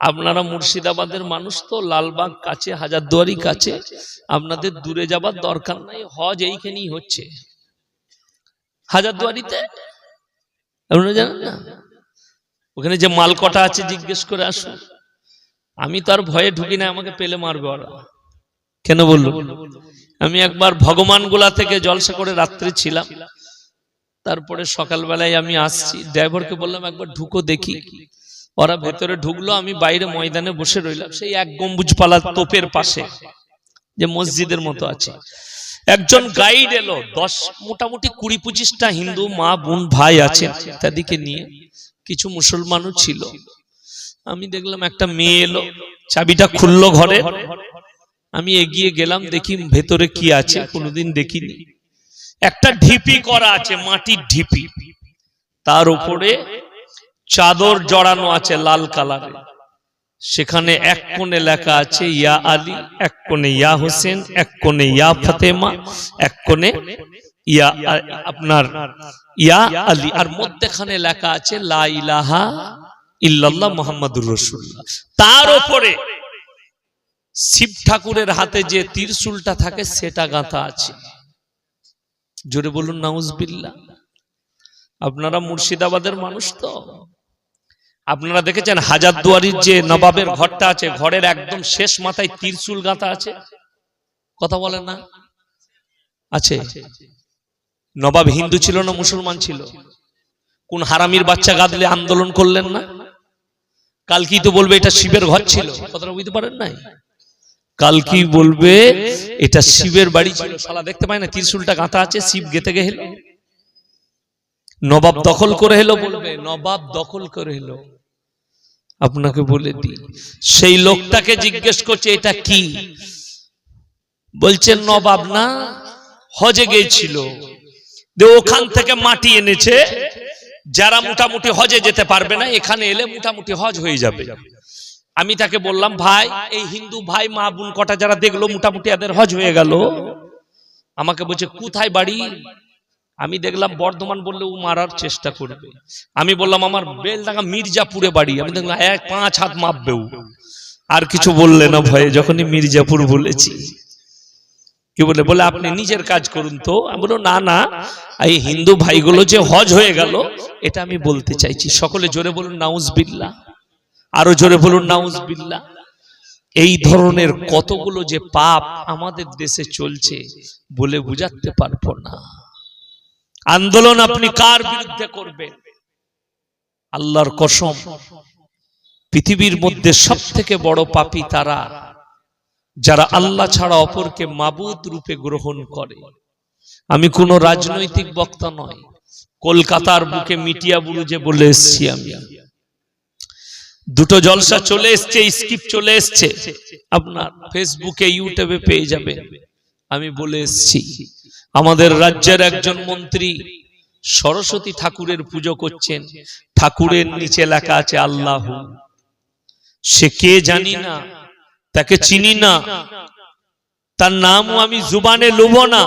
আপনারা মুর্শিদাবাদের মানুষ তো, লালবাগ কাছে, হাজারদুয়ারি কাছে, আপনাদের দূরে যাবার দরকার নাই। হজ এইখানেই হচ্ছে, হাজারদুয়ারিতে। আপনারা জানেন না? ওখানে যে মালকটা আছে জিজ্ঞেস করে আসুন। আমি তো আর ভয়ে ঢুকি না, আমাকে পেলে মারবে ওরা। কেন বললো? আমি একবার ভগবানগোলা থেকে জলসা করে রাত্রে ছিলাম, তারপরে সকালবেলায় আমি আসছি, ড্রাইভারকে বললাম একবার ঢুকো দেখি। ওরা ভেতরে ঢুকলো, আমি বাইরে ময়দানে বসে রইলাম, সেই এক গম্বুজ পালা তোপের পাশে যে মসজিদের মতো আছে। একজন গাইড এলো, মোটামুটি 20-25টা হিন্দু মা বোন ভাই আছে, তাদেরকে নিয়ে কিছু মুসলমানও ছিল। আমি দেখলাম একটা মেয়ে এলো, চাবিটা খুললো ঘরে। আমি এগিয়ে গেলাম, দেখি ভেতরে কি আছে, কোনোদিন দেখিনি। একটা ঢিপি করা আছে, মাটির ঢিপি, তার উপরে চাদর জড়ানো আছে লাল কালারে। সেখানে এক কোণে লেখা আছে ইয়া আলী, এক কোণে ইয়া হোসেন, এক কোণে ইয়া ফাতেমা, এক কোণে ইয়া আপনার ইয়া আলী, আর মধ্যখানে লেখা আছে লা ইলাহা ইল্লাল্লাহ মুহাম্মাদুর রাসূলুল্লাহ। তার উপরে শিব ঠাকুরের হাতে যে ত্রিশূলটা থাকে সেটা গাঁথা আছে। জোরে বলুন নাউজুবিল্লাহ। আপনারা মুর্শিদাবাদের মানুষ তো, আপনারা দেখেছেন হাজারদুয়ারির যে নবাবের ঘরটা আছে, ঘরের একদম শেষ মাথায় ত্রিশূল গাঁথা আছে। কথা বলেন না? আছে। নবাব হিন্দু ছিল না মুসলমান ছিল? কোন হারামির বাচ্চা গাদলে আন্দোলন করলেন না? কালকে তো বলবে এটা শিবের ঘর ছিল, কথাটা বুঝতে পারেন নাই? কালকে বলবে এটা শিবের বাড়ি ছিল, শালা দেখতে পায় না ত্রিশূলটা গাঁথা আছে, শিব গেতে গেল। নবাব দখল করে এলো, বলবে নবাব দখল করে এলো। আপনাকে বলে দিই, সেই লোকটাকে জিজ্ঞেস করছে এটা কি, বলছেন নবাব না, হজে গিয়েছিল, ওখান থেকে মাটি এনেছে, যারা মোটামুটি হজে যেতে পারবে না এখানে এলে মোটামুটি হজ হয়ে যাবে। আমি তাকে বললাম ভাই, এই হিন্দু ভাই মা বোন কটা যারা দেখলো মোটামুটি এদের হজ হয়ে গেল। আমাকে বলছে কোথায় বাড়ি? আমি দেখলাম বর্ধমান, বললে ও মারার চেষ্টা করবে। আমি বললাম আমার বেলডাঙ্গা মির্জাপুরে বাড়ি। আমি দেখলাম 1-5 হাত মাপবে। আর কিছু বললে না ভয়ে, যখনই মির্জাপুর বলেছি। কি বলে? বলে আপনি নিজের কাজ করুন তো। আমি বললাম না না, এই হিন্দু ভাইগুলো যে হজ হয়ে গেল এটা আমি বলতে চাইছি। সকলে জোরে বলুন নাউজুবিল্লাহ, আরো জোরে বলুন নাউজুবিল্লাহ। এই ধরনের কতগুলো যে পাপ আমাদের দেশে চলছে বলে বুঝাতে পারবো না। আন্দোলন আপনি কার বিরুদ্ধে করবেন? আল্লাহর কসম, পৃথিবীর মধ্যে সবথেকে বড় পাপী তারা যারা আল্লাহ ছাড়া অপরকে মাবুদ রূপে গ্রহণ করে। আমি কোনো রাজনৈতিক বক্তা নয়, কলকাতার বুকে মিডিয়া বুরুজে বলে এসছি। আমি দুটো জলসা চলে এসছে, স্কিপ চলে এসছে, আপনার ফেসবুকে ইউটিউবে পেয়ে যাবেন। আমি বলে এসছি আমাদের রাজ্যের একজন মন্ত্রী সরস্বতী ঠাকুরের পুজো করছেন, ঠাকুরের নিচে লেখা আছে আল্লাহ। সে কে জানি না, তাকে চিনি না, তার নামও আমি জুবানে লুব না,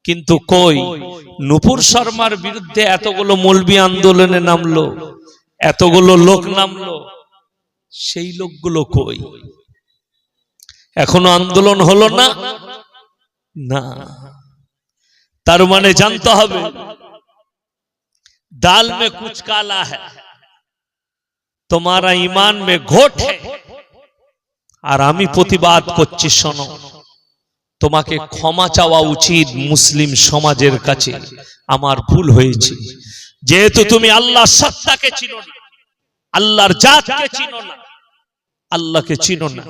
কিন্তু কই নূপুর শর্মার বিরুদ্ধে এতগুলো মৌলবি আন্দোলনে নামলো, এতগুলো লোক নামলো, সেই লোকগুলো কই? এখনো আন্দোলন হলো না। না, তার মানে জানতে হবে दाल में कुछ काला है, तुम्हारा ईमान में घोट है। আর আমি প্রতিবাদ করছি, শোনো, তোমাকে ক্ষমা চাওয়া উচিত মুসলিম সমাজের কাছে। আমার ভুল হয়েছে, যেহেতু তুমি আল্লাহর সত্তাকে চিনো না, আল্লাহর জাতকে চিনো না, আল্লাহকে চিনো না।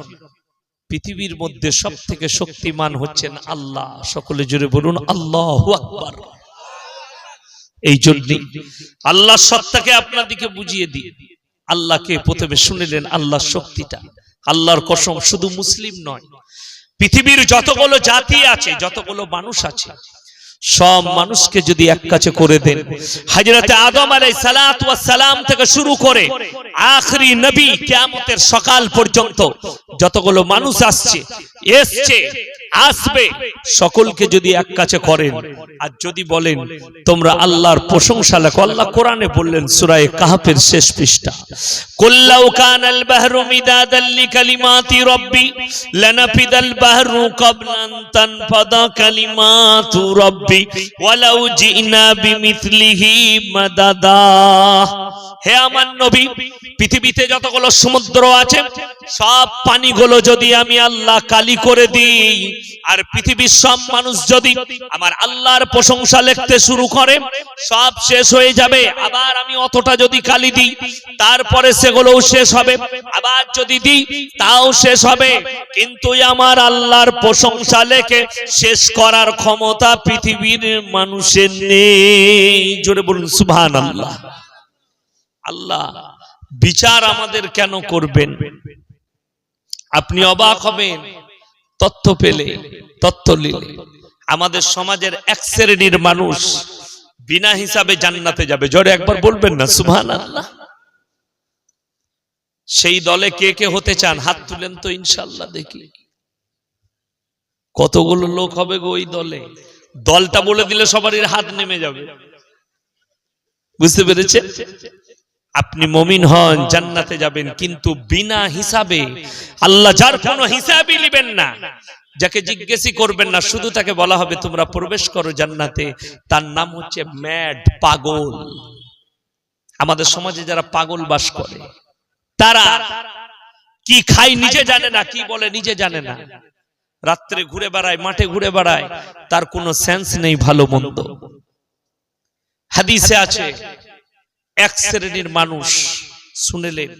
পৃথিবীর মধ্যে সবথেকে শক্তিমান হচ্ছেন আল্লাহ। সকলে জোরে বলুন আল্লাহু আকবার। এই জন্যই আল্লাহর সত্তাকে আপনাদেরকে বুঝিয়ে দিই। আল্লাহকে প্রথমে শুনলেন আল্লাহর শক্তিটা। আল্লাহর কসম, শুধু মুসলিম নয়, পৃথিবীর যতগুলো জাতি আছে, যতগুলো মানুষ আছে, সব মানুষকে যদি এক কাছে করে দেন, হযরত আদম আলাইহিস সালাতু ওয়াস সালাম থেকে শুরু করে আখরি নবী কিয়ামতের সকাল পর্যন্ত যতগুলো মানুষ এসছে, আসবে, সকলকে যদি এক কাছে করেন আর যদি বলেন তোমরা আল্লাহর প্রশংসা লেখো, আল্লাহ কোরআনে বললেন সূরা কাহফের শেষ পৃষ্ঠা, কুল্লাউ কানাল বাহরু মিদাদাল লিকালিমাতি রাব্বি লানাফিদাল বাহরু ক্বাবলা আন তানফাদা কালিমাতু রাব্বি ওয়ালাউ জিনা বিমিথলিহি মাদাদা। হে আমার নবী, পৃথিবীতে যতগুলো সমুদ্র আছে সব পানিগুলো যদি আমি আল্লাহ কালি করে দিই আর পৃথিবীর সব মানুষ যদি আমার আল্লাহর প্রশংসা লিখতে শুরু করে সব শেষ হয়ে যাবে। আবার আমি অতটা যদি কালি দিই তারপরে সেগুলোও শেষ হবে, আবার যদি দিই তাও শেষ হবে, কিন্তু আমার আল্লাহর প্রশংসা লেখে শেষ করার ক্ষমতা পৃথিবীর মানুষের নেই। জোরে বলুন সুবহানাল্লাহ। আল্লাহ বিচার আমাদের কেন করবেন? আপনি অবাক হবেন তথ্য পেলে, তথ্য নিলে। আমাদের সমাজের এক শ্রেণীর মানুষ বিনা হিসাবে জান্নাতে যাবে। জোরে একবার বলবেন না সুবহানাল্লাহ। সেই দলে কে কে হতে চান? হাত তুলেন তো ইনশাআল্লাহ দেখি কতগুলো লোক হবে গো ওই দলে। দলটা বলে দিলে সবারই হাত নেমে যাবে। বুঝতে পেরেছেন? আপনি মুমিন হন, জান্নাতে যাবেন, কিন্তু বিনা হিসাবে। আল্লাহ যার কোনো হিসাবই নেবেন না, যাকে জিজ্ঞেসই করবেন না, শুধু তাকে বলা হবে তোমরা প্রবেশ করো জান্নাতে, তার নাম হচ্ছে ম্যাড, পাগল। আমাদের সমাজে যারা পাগল বাস করে তারা কি খায় নিজে জানে না, কি বলে নিজে জানে না, রাত্রে ঘুরে বেড়ায়, মাঠে ঘুরে বেড়ায়, তার কোনো সেন্স নেই ভালো মন্দ। হাদিসে আছে এক শ্রেণীর মানুষ, শুনেলেন,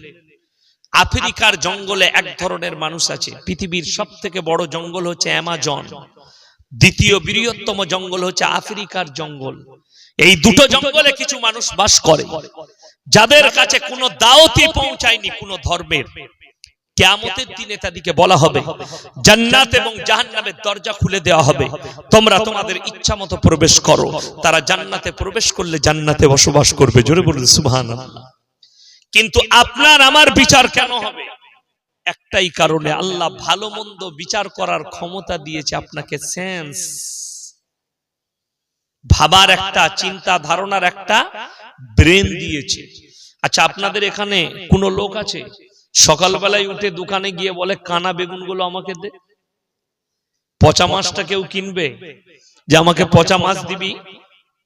আফ্রিকার জঙ্গলে এক ধরনের মানুষ আছে। পৃথিবীর সব থেকে বড় জঙ্গল হচ্ছে অ্যামাজন, দ্বিতীয় বৃহত্তম জঙ্গল হচ্ছে আফ্রিকার জঙ্গল। এই দুটো জঙ্গলে কিছু মানুষ বাস করে যাদের কাছে কোনো দাওয়াতই পৌঁছায়নি কোনো ধর্মের। কিয়ামতের দিনে তাদেরকে বলা হবে জান্নাত এবং জাহান্নামের দরজা খুলে দেওয়া হবে, তোমরা তোমাদের ইচ্ছা মতো প্রবেশ করো। তারা জান্নাতে প্রবেশ করলে জান্নাতে বসবাস করবে। জোরে বলুন সুবহানাল্লাহ। কিন্তু আপনার আমার বিচার কেন হবে? একটাই কারণে, আল্লাহ ভালো মন্দ বিচার করার ক্ষমতা দিয়েছে আপনাকে, সেন্স, ভাবার একটা, চিন্তা ধারণার একটা ব্রেন দিয়েছে। আচ্ছা, আপনাদের এখানে কোন লোক আছে সকালবেলায় উঠে দোকানে গিয়ে বলে কানা বেগুনগুলো আমাকে দে? পচা মাছটা কেউ কিনবে যে আমাকে পচা মাছ দিবি,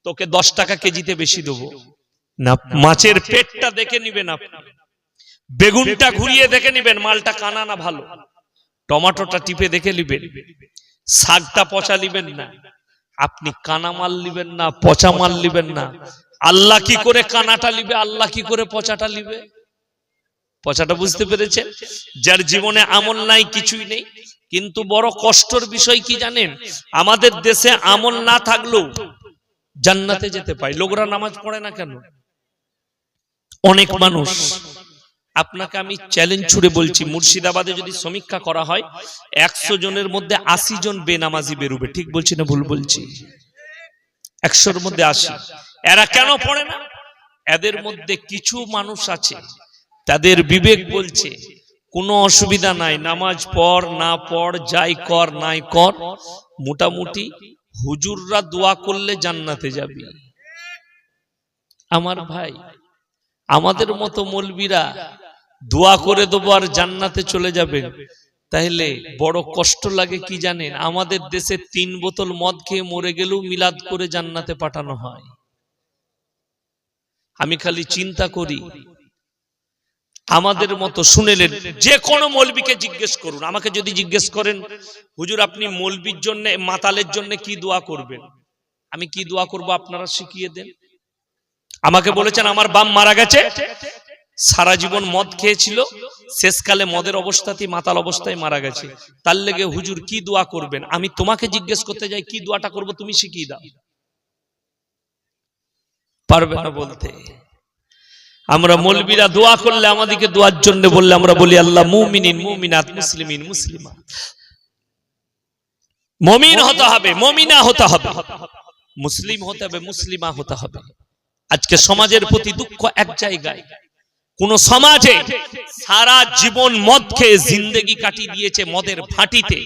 তোকে 10 টাকা কেজিতে বেশি দেবো না? মাছের পেটটা দেখে নিবেন আপনি, বেগুনটা ঘুরিয়ে দেখে নিবেন মালটা কানা না ভালো, টমেটোটা টিপে দেখে নিবেন, শাকটা পচা নিবেন না। আপনি কানা মাল নিবেন না, পচা মাল নিবেন না। আল্লাহ কি করে কানাটা নিবে, আল্লাহ কি করে পচাটা নিবে? পচাটা বুঝতে পেরেছেন? যার জীবনে আমল নাই, কিছুই নেই। কিন্তু বড় কষ্টের বিষয় কি জানেন? আমাদের দেশে আমল না থাকলেও জান্নাতে যেতে পায়। লোকরা নামাজ পড়ে না কেন? অনেক মানুষ, আপনাকে আমি চ্যালেঞ্জ ছুড়ে বলছি, মুর্শিদাবাদে যদি সমীক্ষা করা হয় 100 জনের মধ্যে 80 জন বেনামাজি বেরোবে। ঠিক বলছি না ভুল বলছি? 100-র মধ্যে 80। এরা কেন পড়ে না? এদের মধ্যে কিছু মানুষ আছে তাদের বিবেক বলছে কোনো অসুবিধা নাই, নামাজ পড় না পড়, যাই কর নাই কর, মোটামুটি হুজুররা দোয়া করলে জান্নাতে যাবি। আমার ভাই, আমাদের মতো মৌলবীরা দোয়া করে দেবো আর জান্নাতে চলে যাবেন, তাহলে বড় কষ্ট লাগে কি জানেন? আমাদের দেশে 3 বোতল মদ খেয়ে মরে গেলেও মিলাদ করে জান্নাতে পাঠানো হয়। আমি খালি চিন্তা করি, আমাদের মতো, শুনেলেন, যে কোনো মৌলবীকে জিজ্ঞেস করুন, আমাকে যদি জিজ্ঞেস করেন হুজুর আপনি মৌলবীর জন্য, মাতালের জন্য কি দোয়া করবেন, আমি কি দোয়া করব আপনারা শিখিয়ে দেন। আমাকে বলেছেন আমার বাপ মারা গেছে, সারা জীবন মদ খেয়েছিল, শেষকালে মদের অবস্থাতেই মাতাল অবস্থায় মারা গেছে, তার লেগে হুজুর কি দোয়া করবেন? আমি তোমাকে জিজ্ঞেস করতে যাই কি দোয়াটা করব, তুমি শিখিয়ে দাও। পারবে না বলতে। আমরা মৌলবীরা দোয়া করলে, আমাদেরকে দোয়ার জন্য বললে আমরা বলি আল্লাহ মুমিনিন মুমিনাত মুসলিমিন মুসলিমাত। মুমিন হতে হবে, মুমিনা হতে হবে, মুসলিম হতে হবে, মুসলিমা হতে হবে। আজকে সমাজের প্রতি দুঃখ এক জায়গায়, কোন সমাজে সারা জীবন মদ খেয়ে জিন্দেগি কাটিয়ে দিয়েছে মদের ভাটিতে,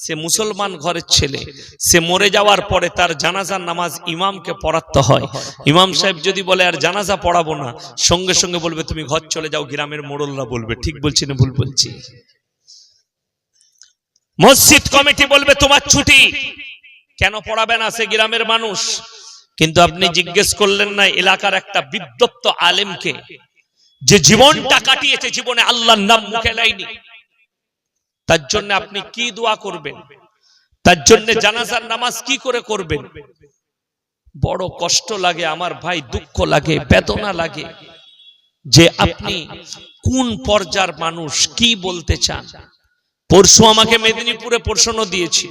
সে মুসলমান ঘরের ছেলে, সে মরে যাওয়ার পরে তার জানাজার নামাজ ইমামকে পড়াতে হয়। ইমাম সাহেব যদি বলে আর জানাজা পড়াবো না, সঙ্গে সঙ্গে বলবে তুমি ঘর চলে যাও, গ্রামের মোড়লরা বলবে। ঠিক বলছি না ভুল বলছি? মসজিদ কমিটি বলবে তোমার ছুটি, কেন পড়াবে না সে গ্রামের মানুষ? কিন্তু আপনি জিজ্ঞেস করলেন না এলাকার একটা বিদ্যপ্ত আলেমকে, যে জীবনটা কাটিয়েছে, জীবনে আল্লাহর নাম মুখে লাইনি, তার জন্য আপনি কি দোয়া করবেন? তার জন্য জানাজার নামাজ কি করে করবেন? বড় কষ্ট লাগে আমার ভাই, দুঃখ লাগে, বেদনা লাগে যে আপনি কোন পর্যায়ের মানুষ, কি বলতে চান। পরশু আমাকে মেদিনীপুরে প্রশ্ন দিয়েছি,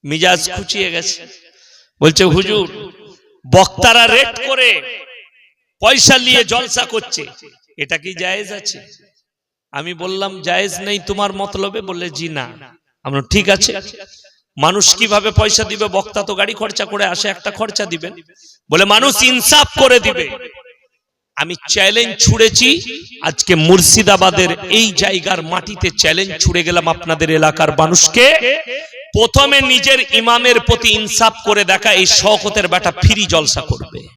মিজাজ খুঁচিয়ে গেছে, বলছে হুজুর বক্তারা রেট করে পয়সা নিয়ে জলসা করছে, এটা কি জায়েজ আছে? আমি বললাম জায়েজ নেই তোমার মতলবে? বললে জি না। আমরা ঠিক আছে, মানুষ কিভাবে পয়সা দিবে? বক্তা তো গাড়ি খরচা করে আসে, একটা খরচা দিবেন। বলে মানুষ ইনসাফ করে দিবে। আমি চ্যালেঞ্জ ছুড়েছি, আজকে মুর্শিদাবাদের এই জায়গার মাটিতে চ্যালেঞ্জ ছুড়ে গেলাম আপনাদের এলাকার মানুষকে, প্রথমে নিজের ইমামের প্রতি ইনসাফ করে দেখা, এই শওকতের বেটা ফ্রি জলসা করবে।